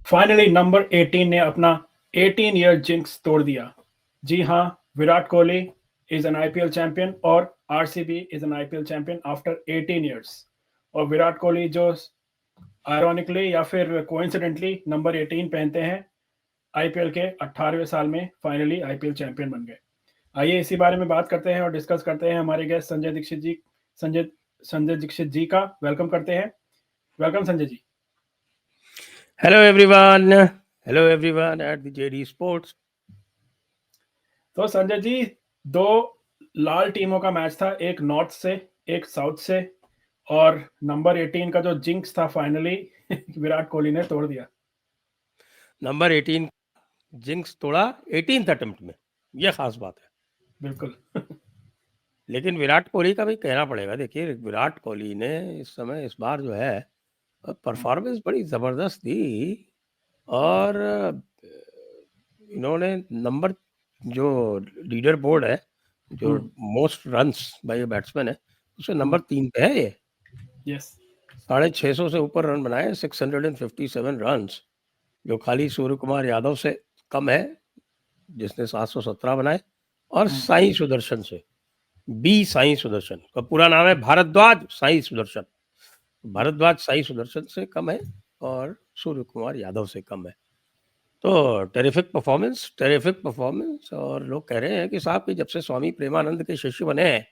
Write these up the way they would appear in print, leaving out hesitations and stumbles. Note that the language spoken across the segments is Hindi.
फाइनली नंबर 18 ने अपना 18 ईयर जिंक्स तोड़ दिया। जी हाँ, Virat Kohli is an IPL champion और RCB is an IPL champion after 18 years. और विराट कोहली जो आयरॉनिकली या फिर कोइंसिडेंटली नंबर 18 पहनते हैं, आईपीएल के 18वें साल में फाइनली आईपीएल चैंपियन बन गए। आइए इसी बारे में बात करते हैं और डिस्कस करते हैं हमारे गेस्ट संजय दीक्षित जी। संजय संजय दीक्षित जी का वेलकम करते हैं। Welcome Sanjay ji. Hello everyone. Hello everyone at the JD Sports. तो संजय जी, दो लाल टीमों का मैच था, एक नॉर्थ से एक साउथ से, और नंबर 18 का जो जिंक्स था फाइनली विराट कोहली ने तोड़ दिया। नंबर 18 जिंक्स तोड़ा 18th अटेम्प्ट में, यह खास बात है। बिल्कुल। लेकिन विराट कोहली का भी कहना पड़ेगा। देखिए, विराट कोहली ने इस समय इस बार जो है परफॉर्मेंस बड़ी ज़बरदस्त दी। और इन्होंने नंबर जो लीडर बोर्ड है, जो most runs by a batsman है, उसमें नंबर 3 पे है ये। यस। 650 से ऊपर रन बनाए, 657 रन्स, जो खाली सूर्य कुमार यादव से कम है, जिसने 717 बनाए, और साई सुदर्शन से, बी साई सुदर्शन का पूरा नाम है भारद्वाज साई सुदर्शन। भारद्वाज साई सुदर्शन से कम है और सूर्य कुमार यादव से कम है। तो टेरिफिक परफॉर्मेंस। और लोग कह रहे हैं कि साहब कि जब से स्वामी प्रेमानंद के शिष्य बने हैं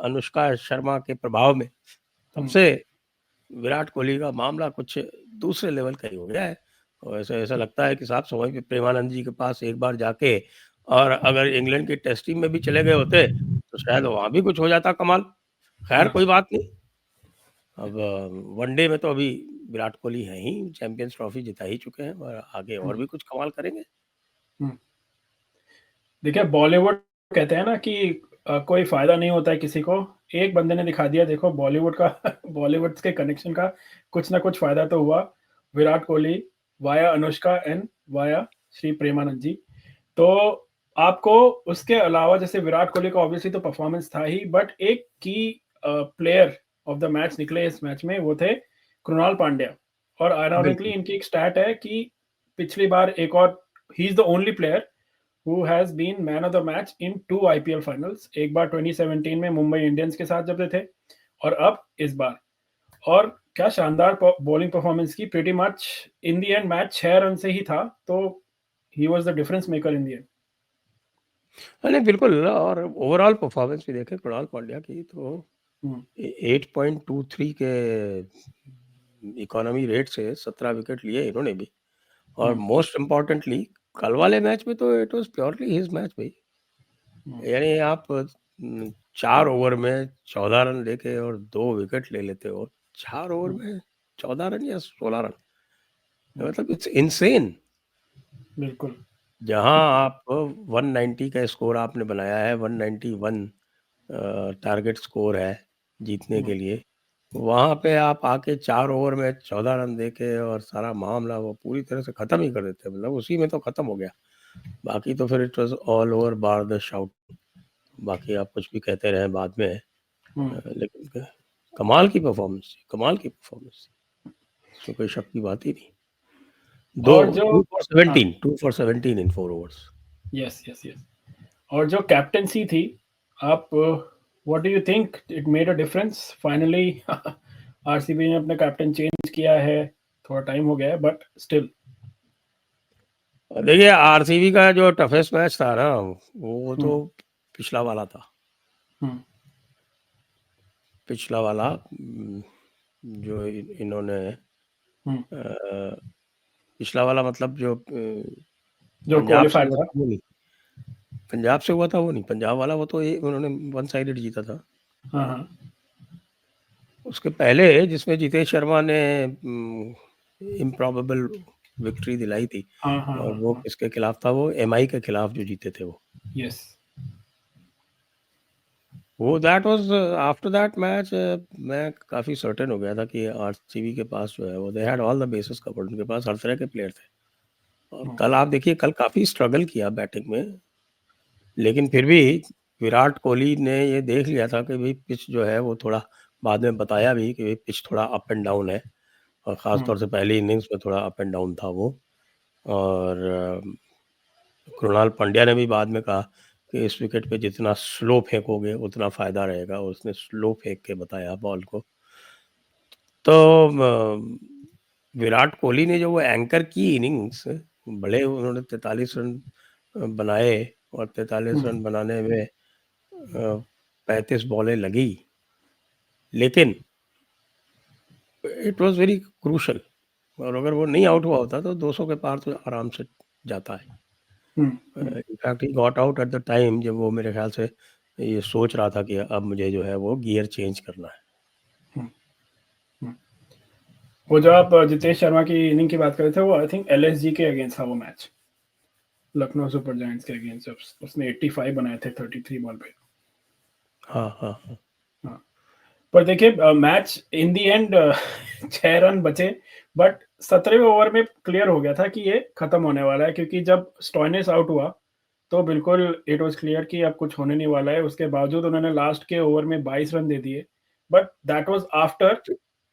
अनुष्का शर्मा के प्रभाव में, तब से विराट कोहली का मामला कुछ दूसरे लेवल का ही हो गया है। और ऐसा लगता है कि साहब स्वामी प्रेमानंद जी के पास एक बार जाके, और अगर इंग्लैंड की टेस्ट टीम में भी चले गए होते तो शायद वहां भी कुछ हो जाता कमाल। खैर, कोई बात नहीं। अब वनडे में तो अभी विराट कोहली है ही, चैंपियंस ट्रॉफी जिता ही चुके हैं, और आगे और भी कुछ कमाल करेंगे। देखिए, बॉलीवुड कहते हैं ना कि कोई फायदा नहीं होता है किसी को। एक बंदे ने दिखा दिया, देखो बॉलीवुड का बॉलीवुड के कनेक्शन का कुछ ना कुछ फायदा तो हुआ। Virat Kohli via Anushka and via Shri Premanand ji. तो आपको उसके अलावा, जैसे विराट कोहली का ऑब्वियसली तो परफॉर्मेंस था ही, बट एक की प्लेयर ऑफ द मैच निकले इस मैच में, वो थे कृणाल पांड्या। और आयरॉनिकली बिल्कुल। इनकी एक स्टैट है कि पिछली बार एक और, he is the only player who has been man of the match in 2 IPL finals. एक बार 2017 में मुंबई इंडियंस के साथ जब थे, और अब इस बार। और क्या शानदार बॉलिंग परफॉर्मेंस की। Pretty much in the end match 6 run से ही था, तो he was the difference maker in the end. नहीं, बिल्कुल। और ओवरऑल परफॉर्मेंस भी देखें कृणाल पांड्या की, तो 8.23 के इकोनॉमी रेट से 17 विकेट लिए इन्होंने भी। और मोस्ट इम्पोर्टेंटली, कल वाले मैच में तो it was purely his match भाई। यानी आप 4 ओवर में 14 रन लेके और 2 विकेट ले लेते हो। 4 ओवर में 14 रन या 16 रन, मतलब इट्स इनसेन। बिल्कुल। जहां आप 190 का स्कोर आपने बनाया है, 191 टारगेट स्कोर है जीतने के लिए, वहां पे आप आके 4 ओवर में 14 रन देके और सारा मामला वो पूरी तरह से खत्म ही कर देते, मतलब उसी में तो खत्म हो गया। बाकी तो फिर it was all over bar the shout. बाकी आप कुछ भी कहते रहे बाद में, लेकिन कमाल की परफॉर्मेंस थी, कमाल की परफॉर्मेंस थी, इसमें कोई शक की बात ही नहीं। दो और जो 2 for 17, 2 for 17 in 4 overs. Yes yes yes. और जो कैप्टेंसी थी, आप what do you think it made a difference finally? RCB ने अपना कैप्टन चेंज किया है, थोड़ा टाइम हो गया है, बट स्टिल। देखिए, आरसीबी का जो टफेस्ट मैच था ना, वो तो पिछला वाला था। पिछला वाला जो इन्होंने पिछला वाला मतलब जो जो पंजाब से क्वालिफायर हुआ था। था वो नहीं, पंजाब से हुआ था वो नहीं, पंजाब वाला वो तो उन्होंने वन साइडेड जीता था। हाँ हाँ। उसके पहले जिसमें जितेश शर्मा ने इम्प्रॉबेबल विक्ट्री दिलाई थी, हाँ हाँ और हाँ वो हाँ। किसके खिलाफ था? वो एमआई के खिलाफ जो जीते थे वो। यस। वो that was after that match. मैं काफ़ी सर्टेन हो गया था कि आरसीबी के पास जो है वो they had all the basis covered, उनके पास हर तरह के प्लेयर थे। और कल आप देखिए, कल काफ़ी स्ट्रगल किया बैटिंग में, लेकिन फिर भी विराट कोहली ने ये देख लिया था कि भाई पिच जो है वो थोड़ा, बाद में बताया भी कि भाई पिच थोड़ा अप एंड डाउन है, और ख़ास तौर से पहली इनिंग्स में थोड़ा अप एंड डाउन था वो। और कृणाल पांड्या ने भी बाद में कहा कि इस विकेट पे जितना स्लो फेंकोगे उतना फ़ायदा रहेगा, और उसने स्लो फेंक के बताया बॉल को। तो विराट कोहली ने जो वो एंकर की इनिंग्स, भले उन्होंने 43 रन बनाए, और 43 रन बनाने में 35 बॉलें लगी, लेकिन इट वाज़ वेरी क्रूशियल, और अगर वो नहीं आउट हुआ होता तो 200 के पार तो आराम से जाता है। In fact he got out at the time जब वो मेरे ख्याल से ये सोच रहा था कि अब मुझे जो है वो गियर चेंज करना है। वो जो आप जितेश शर्मा की इनिंग की बात कर रहे थे, वो आई थिंक एलएसजी के अगेंस्ट था वो मैच, लखनऊ सुपर जायंट्स के अगेंस्ट, जब उसने 85 बनाए थे 33 बॉल पे। हाँ हाँ हाँ हाँ, पर देखिए match in the and 6 run बचे, बट 17वें ओवर में क्लियर हो गया था कि ये खत्म होने वाला है, क्योंकि जब स्टॉइनिस आउट हुआ तो बिल्कुल इट वाज क्लियर कि अब कुछ होने नहीं वाला है। उसके बावजूद उन्होंने लास्ट के ओवर में 22 रन दे दिए, but that was after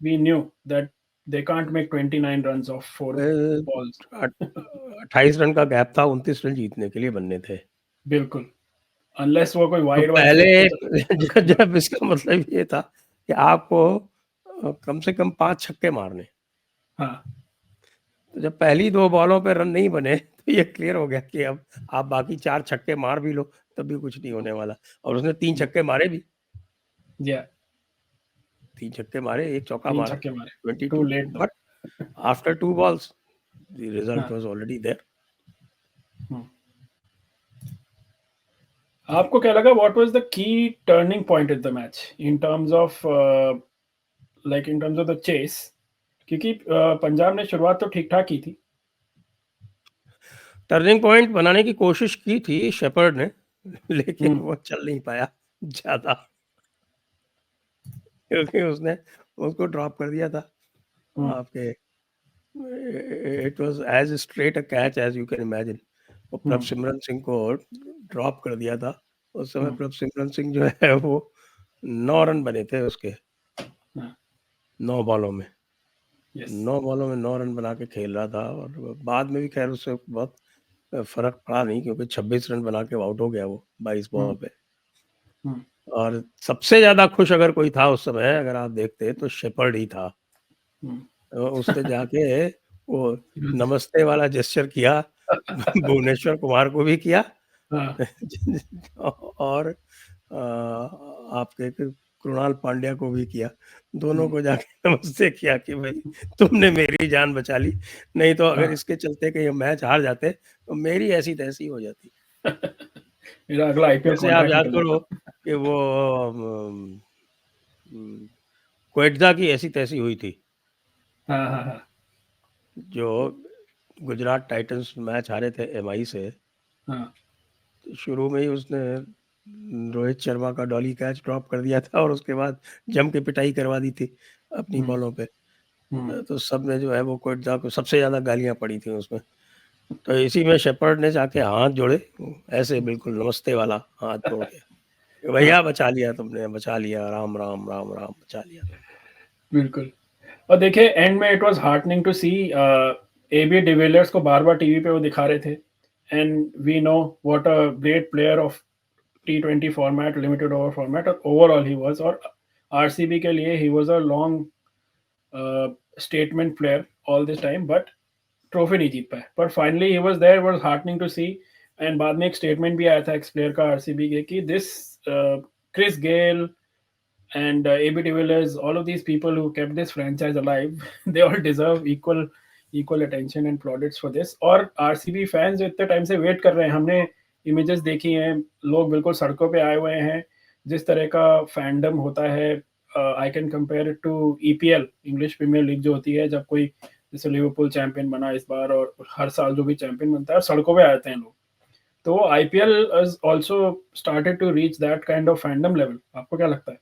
we knew that they can't make 29 runs of 4 balls. 28 run का गैप था, 29 रन जीतने के लिए बनने थे। बिल्कुल, अनलेस वो कोई तो वाइड पहले फेंकता था। जब इसका मतलब ये था कि आपको कम से कम 5 छक्के मारने। हाँ, तो जब पहली 2 बॉलों पे रन नहीं बने तो ये क्लियर हो गया कि अब आप बाकी 4 छक्के मार भी लो तब भी कुछ नहीं होने वाला, और उसने 3 छक्के मारे भी। या 3 छक्के मारे, 1 चौका 3 मारा, छक्के मारे, टू 22, लेट दो। But after 2 balls the result हाँ, वाज ऑलरेडी देयर। आपको क्या लगा, what was the key turning point in the match in terms of like in terms of the chase, क्योंकि पंजाब ने शुरुआत तो ठीक-ठाक की थी। टर्निंग पॉइंट बनाने की कोशिश की थी शेपर्ड ने, लेकिन हुँ, वो चल नहीं पाया ज़्यादा, क्योंकि उसने उसको ड्रॉप कर दिया था हुँ, आपके। It was as straight a catch as you can imagine. वो हुँ, प्रभसिमरन सिंह को ड्रॉप कर दिया था। उस समय हुँ, प्रभसिमरन सिंह जो है वो 9 रन बने थे उसके, हाँ, 9 बॉलों में। यस, 9 बॉलों में 9 रन बना के खेल रहा था, और बाद में भी खैर उससे बहुत फ़र्क पड़ा नहीं, क्योंकि 26 रन बना के आउट हो गया वो 22 हुँ, बॉल पे। हुँ, और सबसे ज़्यादा खुश अगर कोई था उस समय, अगर आप देखते, तो शेपर्ड ही था। हुँ, उसने जाके वो नमस्ते वाला जेस्चर किया, भुवनेश्वर कुमार को भी किया हाँ, और आपके कृणाल पांड्या को भी किया। दोनों हुँ, को जाके नमस्ते किया कि भाई तुमने मेरी जान बचा ली, नहीं तो अगर हाँ। इसके चलते कहीं मैच हार जाते तो मेरी ऐसी-तैसी हो जाती। मेरा अगला आईपीएल जैसे आप कॉन्ट्रैक्ट याद निकल करो जाता। कि वो अम, उम, क्वेट्ज़ा की ऐसी-तैसी हुई थी, हाँ, हाँ, हाँ, जो गुजरात टाइटंस मैच हारे थे एमआई से। हाँ, तो शुरू में ही उसने रोहित शर्मा का डॉली कैच ड्रॉप कर दिया था, और उसके बाद जम के पिटाई करवा दी थी अपनी हुँ, बॉलों पे। हुँ, तो सब ने जो है वो क्वेट्ज़ा को सबसे ज़्यादा गालियाँ पड़ी थी उसमें। तो इसी में शेपर्ड ने जाके हाथ जोड़े, ऐसे बिल्कुल नमस्ते वाला हाथ जोड़ के, कि हाँ, भैया बचा लिया तुमने, बचा लिया, राम, राम, राम, राम, बचा लिया तुमने। बिल्कुल। और देखिए एंड में it was heartening to see AB de Villiers को बार-बार टीवी पे वो दिखा रहे थे, and we know what a great player of T20 format, limited over format, और ओवरऑल ही वाज़, और आरसीबी के लिए ही was a long statement player all this time, but trophy नहीं जीत पाए। पर finally he was there, was heartening to see. And बाद में एक स्टेटमेंट भी आया था एक्स प्लेयर का आरसीबी के, कि this Chris Gayle and AB de Villiers, all of these people who kept this franchise alive, they all deserve equal attention and plaudits for this. और RCB fans जो इतने टाइम से वेट कर रहे हैं, हमने इमेजेस देखी हैं, लोग बिल्कुल सड़कों पे आए हुए हैं, जिस तरह का फैंडम होता है। I can compare it to EPL, English Premier League जो होती है, जब कोई जैसे लिवरपूल चैंपियन बना इस बार, और हर साल जो भी चैंपियन बनता है सड़कों पे आते हैं लोग, तो IPL has also started to reach that kind of fandom level। आपको क्या लगता है?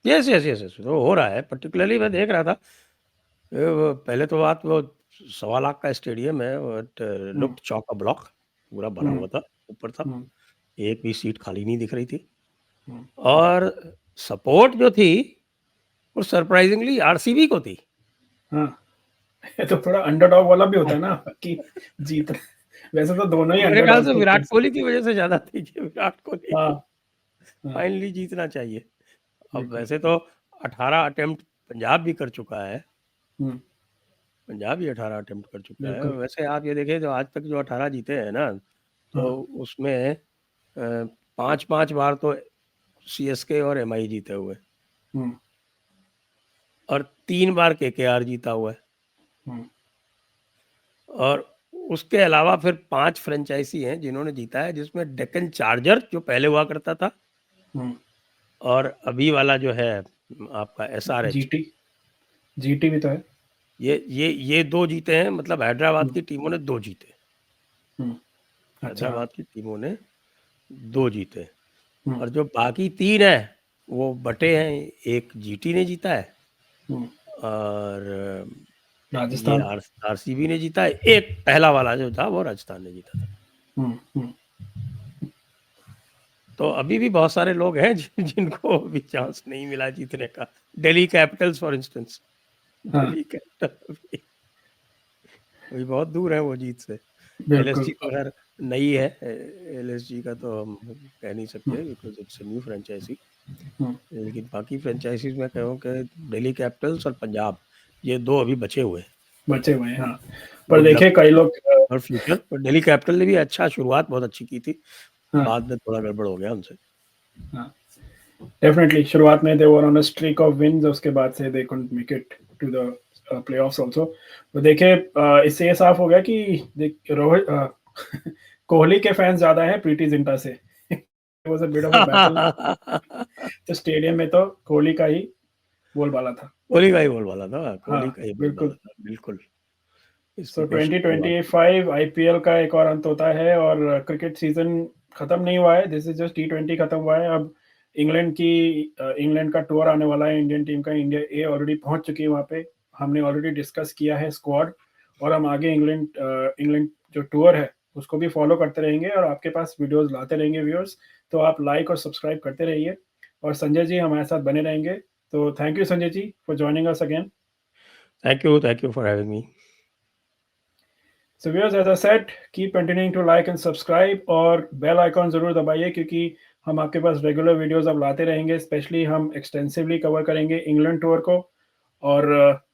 यस, यस, यस, यस, वो हो रहा है। पर्टिकुलरली मैं देख रहा था, वो पहले तो बात, वो 1.25 लाख का स्टेडियम है, but hmm, looked chalk a block, पूरा भरा हम्म, हुआ था, ऊपर था। हम्म, एक भी सीट खाली नहीं दिख रही थी, हम्म, और सपोर्ट जो थी वो सरप्राइजिंगली आरसीबी को थी। हाँ, ये तो थोड़ा अंडरडॉग वाला भी होता है ना कि जीत वैसे तो दोनों ही मेरे ख्याल अंडरडॉग से थे विराट एक कोहली की वजह से ज्यादा थी कि विराट कोहली हाँ, को हाँ, फाइनली जीतना चाहिए। अब बिल्कुल। वैसे तो 18 अटेम्प्ट पंजाब भी कर चुका है, हुँ, पंजाब भी 18 अटेम्प्ट कर चुका है। बिल्कुल। वैसे आप ये देखें जो आज तक जो 18 जीते हैं ना, तो हाँ, उसमें 5-5 बार तो सीएसके और एमआई जीते हुए, हुँ, और 3 बार केकेआर जीता हुआ है, हुँ, और उसके अलावा फिर 5 फ्रेंचाइजी हैं जिन्होंने जीता है, जिसमें डेक्कन चार्जर जो पहले हुआ करता था, हुँ, और अभी वाला जो है आपका एसआरएच, जीटी जीटी भी तो है। ये 2 जीते हैं, मतलब हैदराबाद हुँ, की टीमों ने 2 जीते, हुँ, अच्छा। हैदराबाद की टीमों ने 2 जीते, हुँ, और जो बाकी 3 हैं वो बटे हैं, एक जीटी ने जीता है, हुँ, और ये राजस्थान। आरसीबी ने जीता है, एक पहला वाला जो था वो राजस्थान ने जीता था। हुँ, हुँ, तो अभी भी बहुत सारे लोग हैं जिनको अभी चांस नहीं मिला जीतने का। दिल्ली कैपिटल्स फॉर इंस्टेंस, हाँ, दिल्ली कैपिटल अभी बहुत दूर है वो जीत से। बिल्कुल। एलएसजी तो खैर नई है, एलएसजी का तो हम कह नहीं हुँ, सकते because it's a new franchise, हुँ, लेकिन बाकी फ्रेंचाइजीज में कहूँ कि दिल्ली कैपिटल्स और पंजाब, ये 2 अभी बचे हुए हैं। बचे हुए हैं, हाँ। पर गुड लक देखिए कई लोग फॉर फ्यूचर। पर दिल्ली कैपिटल ने भी अच्छा शुरुआत बहुत अच्छी की थी, हाँ, बाद में थोड़ा गड़बड़ हो गया उनसे। हाँ, डेफिनिटली शुरुआत में they were on a streak of wins, उसके बाद से they couldn't make it to the playoffs also. तो देखिए इससे ये साफ हो गया कि देख रोहित कोहली के फैन्स ज़्यादा हैं प्रीति जिंटा से। It was a bit of a battle. तो स्टेडियम में तो कोहली का ही बोलबाला था। कोहली का ही बोलबाला था, हाँ, कोहली का ही बोलबाला बिल्कुल। था, बिल्कुल। सो इसमें कोई शक की बात नहीं। 2025 आईपीएल का एक और अंत होता है और क्रिकेट सीजन खत्म नहीं हुआ है। दिस इज जस्ट टी20 खत्म हुआ है। अब इंग्लैंड का टूर आने वाला है इंडियन टीम का। इंडिया ए ऑलरेडी पहुंच चुकी है वहां पे। हमने ऑलरेडी डिस्कस किया है स्क्वाड और हम आगे इंग्लैंड जो टूर है उसको भी फॉलो करते रहेंगे और आपके पास वीडियोस लाते रहेंगे व्यूअर्स। तो आप लाइक और सब्सक्राइब करते रहिए और संजय जी हमारे साथ बने रहेंगे। तो thank you Sanjay ji for joining us again. Thank you for having me. So viewers, as I said, keep continuing to like and subscribe और बेल आइकॉन ज़रूर दबाइए क्योंकि हम आपके पास रेगुलर वीडियोस अब लाते रहेंगे। स्पेशली हम एक्सटेंसिवली कवर करेंगे इंग्लैंड टूर को और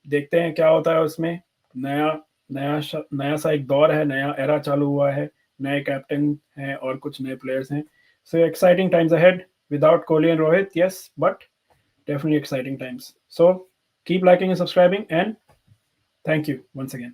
देखते हैं क्या होता है उसमें। नया नया सा एक दौर है, नया एरा चालू हुआ है, नए कैप्टन हैं और कुछ नए प्लेयर्स हैं। So exciting times ahead without Kohli and Rohit, yes, but definitely exciting times. So keep liking and subscribing and thank you once again.